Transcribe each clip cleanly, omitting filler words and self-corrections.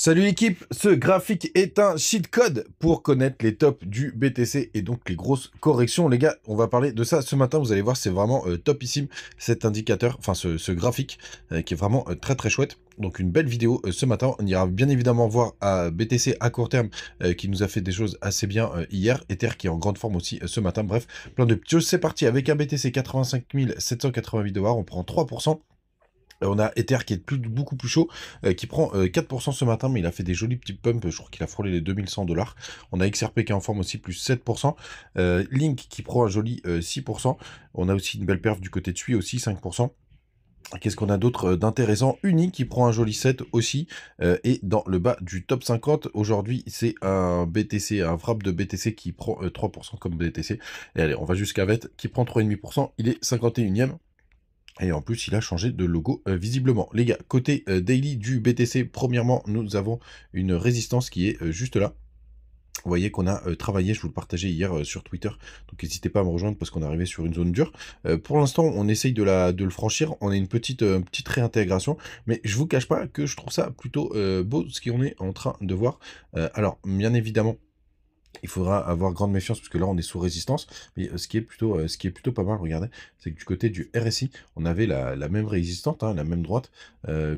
Salut l'équipe, ce graphique est un cheat code pour connaître les tops du BTC et donc les grosses corrections. Les gars, on va parler de ça ce matin, vous allez voir, c'est vraiment topissime cet indicateur, enfin ce graphique qui est vraiment très très chouette. Donc une belle vidéo ce matin, on ira bien évidemment voir à BTC à court terme qui nous a fait des choses assez bien hier, Ether qui est en grande forme aussi ce matin, bref, plein de petites choses. C'est parti avec un BTC 85 788 $, on prend 3%. On a Ether qui est beaucoup plus chaud, qui prend 4% ce matin, mais il a fait des jolis petits pumps, je crois qu'il a frôlé les 2100 $. On a XRP qui est en forme aussi, plus 7%. Link qui prend un joli 6%. On a aussi une belle perf du côté de Sui aussi, 5%. Qu'est-ce qu'on a d'autre d'intéressant? Uni qui prend un joli 7 aussi, et dans le bas du top 50, aujourd'hui, c'est un BTC, un wrap de BTC qui prend 3% comme BTC. Et allez, on va jusqu'à VET qui prend 3,5%, il est 51e. Et en plus, il a changé de logo visiblement. Les gars, côté daily du BTC, premièrement, nous avons une résistance qui est juste là. Vous voyez qu'on a travaillé, je vous le partageais hier sur Twitter, donc n'hésitez pas à me rejoindre parce qu'on est arrivé sur une zone dure. Pour l'instant, on essaye de le franchir, on a une petite réintégration, mais je vous cache pas que je trouve ça plutôt beau ce qu'on est en train de voir. Alors, bien évidemment, il faudra avoir grande méfiance parce que là on est sous résistance, mais ce qui est plutôt pas mal, regardez, c'est que du côté du RSI, on avait la même résistante, hein, la même droite,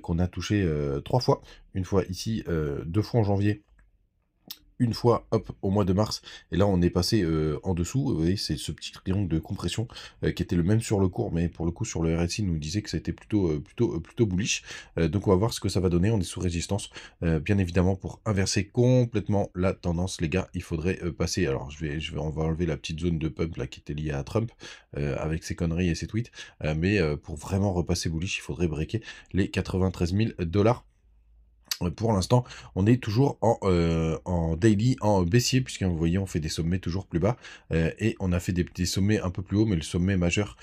qu'on a touché 3 fois, une fois ici, 2 fois en janvier, une fois, hop, au mois de mars, et là on est passé en dessous, vous voyez, c'est ce petit triangle de compression qui était le même sur le cours, mais pour le coup sur le RSI nous disait que c'était plutôt bullish, donc on va voir ce que ça va donner, on est sous résistance, bien évidemment pour inverser complètement la tendance, les gars, il faudrait passer, alors on va enlever la petite zone de pump là qui était liée à Trump, avec ses conneries et ses tweets, mais pour vraiment repasser bullish, il faudrait breaker les 93 000 $. Pour l'instant, on est toujours en daily, en baissier, puisque vous voyez, on fait des sommets toujours plus bas, et on a fait des sommets un peu plus hauts, mais le sommet majeur,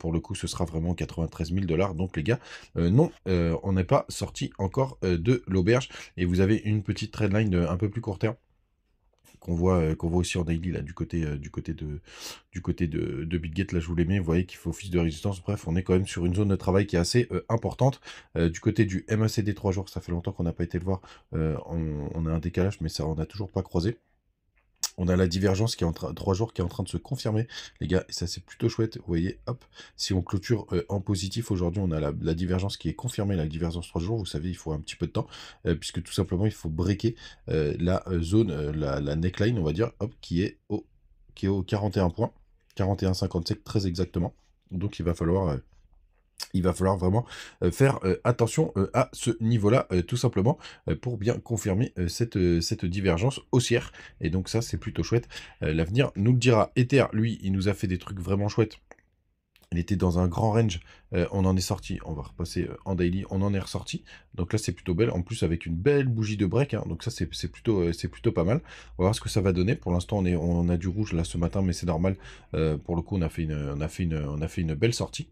pour le coup, ce sera vraiment 93 000 $. Donc les gars, non, on n'est pas sorti encore de l'auberge, et vous avez une petite trendline un peu plus court terme, qu'on voit aussi en daily là du côté de Bitget, là je vous l'ai mis, vous voyez qu'il fait office de résistance. Bref, on est quand même sur une zone de travail qui est assez importante. Du côté du MACD 3 jours, ça fait longtemps qu'on n'a pas été le voir, on a un décalage, mais ça on n'a toujours pas croisé. On a la divergence qui est en train, 3 jours qui est en train de se confirmer, les gars, et ça c'est plutôt chouette. Vous voyez, hop, si on clôture en positif, aujourd'hui on a la divergence qui est confirmée, la divergence 3 jours, vous savez, il faut un petit peu de temps, puisque tout simplement il faut breaker la zone, la neckline, on va dire, hop, qui est au 41 points, 41,57 très exactement. Donc il va falloir vraiment faire attention à ce niveau-là, tout simplement, pour bien confirmer cette divergence haussière. Et donc ça, c'est plutôt chouette. L'avenir nous le dira. Ether, lui, il nous a fait des trucs vraiment chouettes. Il était dans un grand range, on en est sorti, on va repasser en daily, on en est ressorti. Donc là, c'est plutôt belle, en plus avec une belle bougie de break, hein, donc ça, c'est plutôt pas mal. On va voir ce que ça va donner. Pour l'instant, on a du rouge là ce matin, mais c'est normal. Pour le coup, on a fait une belle sortie.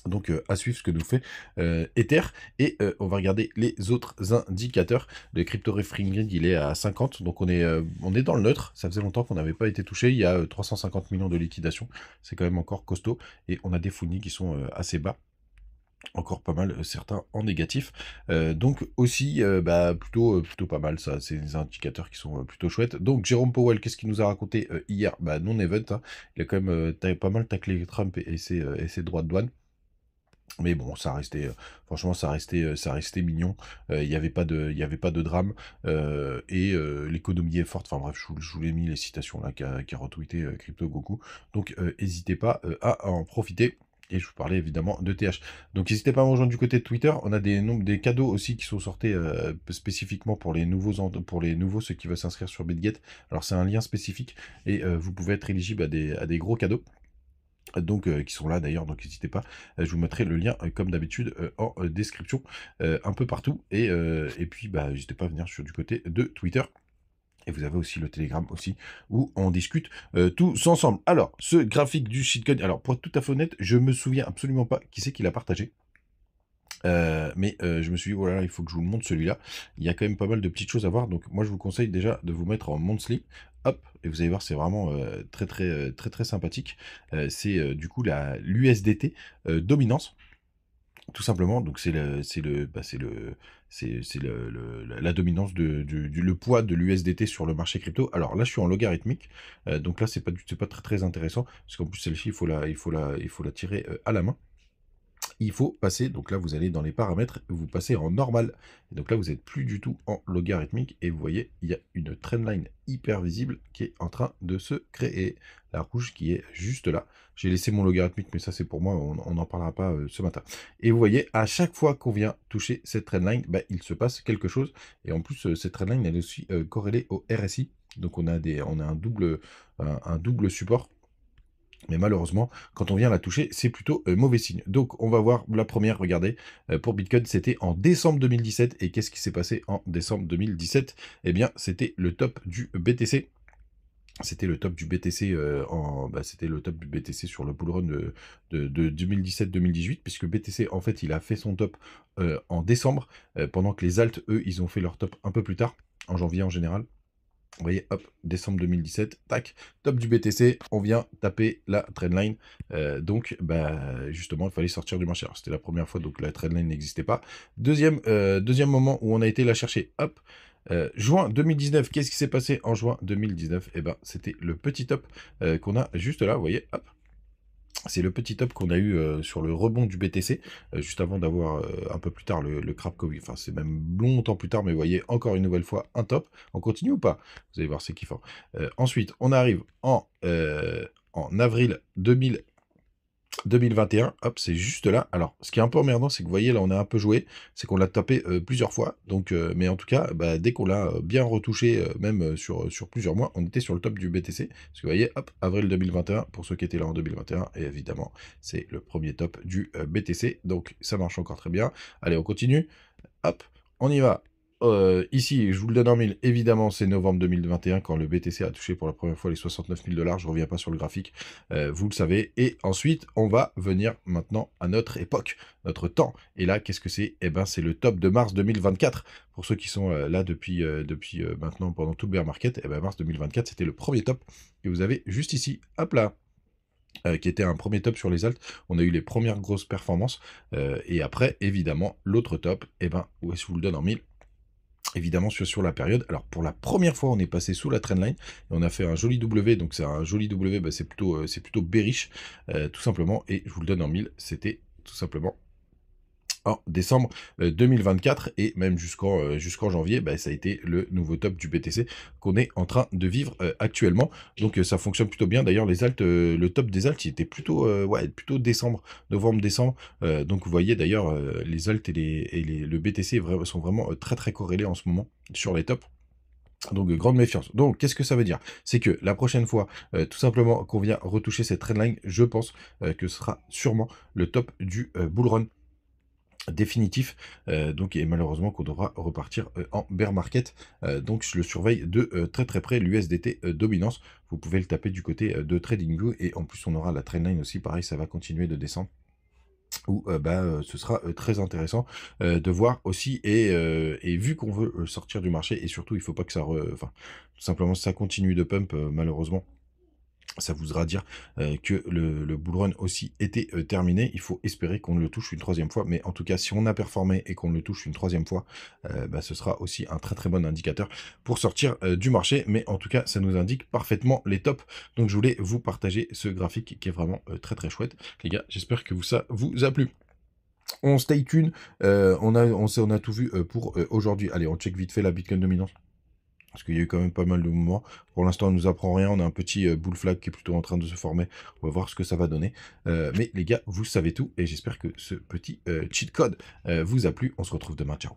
Donc à suivre ce que nous fait Ether, et on va regarder les autres indicateurs. Le crypto reframe grid, il est à 50, donc on est dans le neutre. Ça faisait longtemps qu'on n'avait pas été touché. Il y a 350 millions de liquidation, c'est quand même encore costaud, et on a des fouillis qui sont assez bas, encore pas mal, certains en négatif, donc aussi plutôt pas mal, ça, c'est des indicateurs qui sont plutôt chouettes. Donc Jérôme Powell, qu'est-ce qu'il nous a raconté hier? Non-event, hein. Il a quand même pas mal taclé Trump et ses droits de douane. Mais bon, ça restait, franchement, ça restait mignon. Il n'y avait pas de drame. Et l'économie est forte. Enfin bref, je vous l'ai mis les citations là qu'a retweeté Crypto Goku. Donc n'hésitez pas à en profiter. Et je vous parlais évidemment de TH. Donc n'hésitez pas à me rejoindre du côté de Twitter. On a des cadeaux aussi qui sont sortis spécifiquement pour les nouveaux, ceux qui veulent s'inscrire sur BitGet. Alors c'est un lien spécifique, et vous pouvez être éligible à des gros cadeaux. Donc qui sont là d'ailleurs, donc n'hésitez pas, je vous mettrai le lien comme d'habitude en description, un peu partout, et puis n'hésitez pas à venir sur du côté de Twitter. Et vous avez aussi le Telegram aussi, où on discute tous ensemble. Alors, ce graphique du shitcoin, alors pour être tout à fait honnête, je me souviens absolument pas qui c'est qui l'a partagé. Mais je me suis dit, voilà, il faut que je vous le montre celui-là. Il y a quand même pas mal de petites choses à voir. Donc moi, je vous conseille déjà de vous mettre en monthly. Hop, et vous allez voir, c'est vraiment très sympathique. C'est du coup l'USDT dominance. Tout simplement, donc c'est la dominance le poids de l'USDT sur le marché crypto. Alors là, je suis en logarithmique, donc là, c'est pas très, très intéressant, parce qu'en plus celle-ci, il faut la tirer, à la main. Il faut passer, donc là vous allez dans les paramètres, vous passez en normal. Et donc là vous n'êtes plus du tout en logarithmique et vous voyez, il y a une trendline hyper visible qui est en train de se créer. La rouge qui est juste là. J'ai laissé mon logarithmique, mais ça c'est pour moi, on n'en parlera pas ce matin. Et vous voyez, à chaque fois qu'on vient toucher cette trendline, bah, il se passe quelque chose. Et en plus, cette trendline elle est aussi corrélée au RSI. Donc on a un double support. Mais malheureusement, quand on vient la toucher, c'est plutôt mauvais signe. Donc, on va voir la première, regardez, pour Bitcoin, c'était en décembre 2017. Et qu'est-ce qui s'est passé en décembre 2017? Eh bien, c'était le top du BTC. C'était le top du BTC c'était le top du BTC sur le bull run de 2017-2018, puisque BTC, en fait, il a fait son top en décembre, pendant que les alts, eux, ils ont fait leur top un peu plus tard, en janvier en général. Vous voyez, hop, décembre 2017, tac, top du BTC, on vient taper la trendline. Donc, bah, justement, il fallait sortir du marché. Alors, c'était la première fois, donc la trendline n'existait pas. Deuxième moment où on a été la chercher, hop, juin 2019, qu'est-ce qui s'est passé en juin 2019? Eh ben, c'était le petit top qu'on a juste là, vous voyez, hop. C'est le petit top qu'on a eu sur le rebond du BTC, juste avant d'avoir un peu plus tard le crap Covid. Enfin, c'est même longtemps plus tard, mais vous voyez, encore une nouvelle fois, un top. On continue ou pas? Vous allez voir, c'est kiffant. Ensuite, on arrive en avril 2021, hop, c'est juste là. Alors, ce qui est un peu emmerdant, c'est que vous voyez, là, on a un peu joué, c'est qu'on l'a tapé plusieurs fois. Donc, mais en tout cas, bah, dès qu'on l'a bien retouché, même sur plusieurs mois, on était sur le top du BTC. Parce que vous voyez, hop, avril 2021, pour ceux qui étaient là en 2021, et évidemment, c'est le premier top du BTC. Donc, ça marche encore très bien. Allez, on continue. Hop, on y va. Ici, je vous le donne en mille, évidemment, c'est novembre 2021 quand le BTC a touché pour la première fois les 69 000 $. Je ne reviens pas sur le graphique, vous le savez. Et ensuite, on va venir maintenant à notre époque, notre temps. Et là, qu'est-ce que c'est? Eh ben, c'est le top de mars 2024. Pour ceux qui sont là depuis maintenant, pendant tout le bear market, eh ben, mars 2024, c'était le premier top que vous avez juste ici. Hop là! Qui était un premier top sur les alts. On a eu les premières grosses performances. Et après, évidemment, l'autre top, eh ben, je vous le donne en mille. Évidemment, sur la période. Alors, pour la première fois, on est passé sous la trendline et on a fait un joli W. Donc, c'est un joli W, bah, c'est plutôt bearish, tout simplement. Et je vous le donne en mille, c'était tout simplement en décembre 2024 et même jusqu'en janvier, bah, ça a été le nouveau top du BTC qu'on est en train de vivre actuellement. Donc ça fonctionne plutôt bien. D'ailleurs, les alts, le top des alts, il était plutôt, plutôt novembre-décembre. Donc vous voyez d'ailleurs, les alts le BTC sont vraiment très très corrélés en ce moment sur les tops. Donc, grande méfiance. Donc, qu'est-ce que ça veut dire? C'est que la prochaine fois, tout simplement, qu'on vient retoucher cette trendline, je pense que ce sera sûrement le top du bull run définitif, donc et malheureusement qu'on devra repartir en bear market, donc je le surveille de très très près, l'USDT dominance. Vous pouvez le taper du côté de TradingView et en plus on aura la trendline aussi, pareil, ça va continuer de descendre où ce sera très intéressant de voir aussi et vu qu'on veut sortir du marché et surtout il faut pas que ça enfin tout simplement ça continue de pump malheureusement. Ça voudra dire que le bull run aussi était terminé. Il faut espérer qu'on le touche une troisième fois. Mais en tout cas, si on a performé et qu'on le touche une troisième fois, ce sera aussi un très très bon indicateur pour sortir du marché. Mais en tout cas, ça nous indique parfaitement les tops. Donc je voulais vous partager ce graphique qui est vraiment très très chouette. Les gars, j'espère que ça vous a plu. On stay tuned. On a tout vu pour aujourd'hui. Allez, on check vite fait la Bitcoin dominance. Parce qu'il y a eu quand même pas mal de mouvements. Pour l'instant, on ne nous apprend rien. On a un petit bull flag qui est plutôt en train de se former. On va voir ce que ça va donner. Mais les gars, vous savez tout. Et j'espère que ce petit cheat code vous a plu. On se retrouve demain. Ciao.